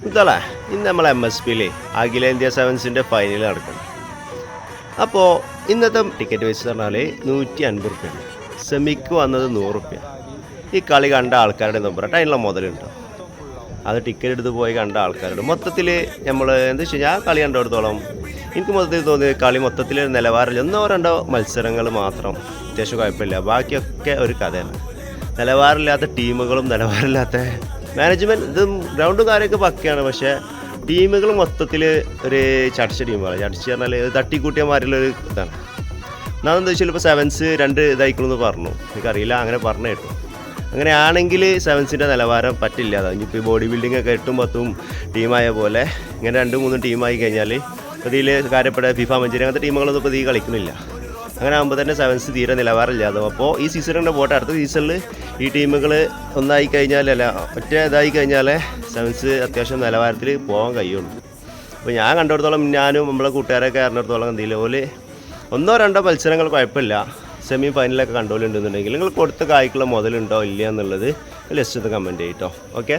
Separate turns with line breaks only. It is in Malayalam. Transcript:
ഇതല്ലേ ഇന്ന് നമ്മൾ MSPയിൽ അഖിലേന്ത്യാ സെവൻസിൻ്റെ ഫൈനൽ നടക്കുന്നു. അപ്പോൾ ഇന്നത്തെ ടിക്കറ്റ് പൈസ പറഞ്ഞാൽ 150 റുപ്യാണ്. സെമിക്ക് വന്നത് 100 റുപ്യ. ഈ കളി കണ്ട ആൾക്കാരുടെ നമ്പർ അതിനുള്ള മുതലുണ്ടോ? അത് ടിക്കറ്റ് എടുത്ത് പോയി കണ്ട ആൾക്കാരുടെ മൊത്തത്തിൽ നമ്മൾ എന്താ വെച്ച് കഴിഞ്ഞാൽ ആ കളി കണ്ടിടത്തോളം എനിക്ക് മൊത്തത്തിൽ തോന്നിയത് കളി മൊത്തത്തിൽ നിലവാരമില്ല. 1-2 മത്സരങ്ങൾ മാത്രം അത്യാവശ്യം കുഴപ്പമില്ല. ബാക്കിയൊക്കെ ഒരു കഥയാണ്. നിലവാരമില്ലാത്ത ടീമുകളും നിലവാരമില്ലാത്ത മാനേജ്മെൻറ്റ് ഇതും ഗ്രൗണ്ടും കാര്യമൊക്കെ പക്കയാണ്. പക്ഷേ ടീമുകൾ മൊത്തത്തിൽ ഒരു ചടച്ച ടീമുകളാണ്. ചടച്ച് പറഞ്ഞാൽ തട്ടിക്കൂട്ടിയമാരുള്ളൊരു ഇതാണ്. ഒന്നാമതെന്താ വെച്ചാൽ ഇപ്പോൾ സെവൻസ് 2 ഇതായിക്കണമെന്ന് പറഞ്ഞു. എനിക്കറിയില്ല, അങ്ങനെ പറഞ്ഞു കേട്ടു. അങ്ങനെയാണെങ്കിൽ സെവൻസിൻ്റെ നിലവാരം പറ്റില്ല. ഇനിയിപ്പോൾ ഈ ബോഡി ബിൽഡിംഗ് ഒക്കെ 8-10 ടീമായ പോലെ ഇങ്ങനെ 2-3 ടീമായി കഴിഞ്ഞാൽ ഇതിൽ കാര്യപ്പെട്ട ഫിഫ മഞ്ചേരി അങ്ങനത്തെ ടീമുകളൊന്നും ഇപ്പോൾ ഈ കളിക്കുന്നില്ല. അങ്ങനെ ആകുമ്പോൾ തന്നെ സെവൻസ് തീരെ നിലവാരമില്ലാതാവും. അപ്പോൾ ഈ സീസണിൻ്റെ പോട്ടെ, അടുത്ത സീസണിൽ ഈ ടീമുകൾ ഒന്നായി കഴിഞ്ഞാൽ ഒറ്റ ഇതായി കഴിഞ്ഞാൽ സെവൻസ് അത്യാവശ്യം നിലവാരത്തിൽ പോകാൻ കഴിയുള്ളൂ. അപ്പോൾ ഞാൻ കണ്ടിടത്തോളം, ഞാനും നമ്മളെ കൂട്ടുകാരൊക്കെ അറിഞ്ഞിടത്തോളം എന്തെങ്കിലും പോലെ 1-2 മത്സരങ്ങൾ കുഴപ്പമില്ല. സെമി ഫൈനലൊക്കെ കണ്ടുകൊണ്ടുണ്ടെന്നുണ്ടെങ്കിൽ നിങ്ങൾ കൊടുത്ത കായ്ക്കുള്ള മുതലുണ്ടോ ഇല്ല എന്നുള്ളത് ലിസ്റ്റ് കമൻറ്റ് ചെയ്യട്ടോ. ഓക്കെ.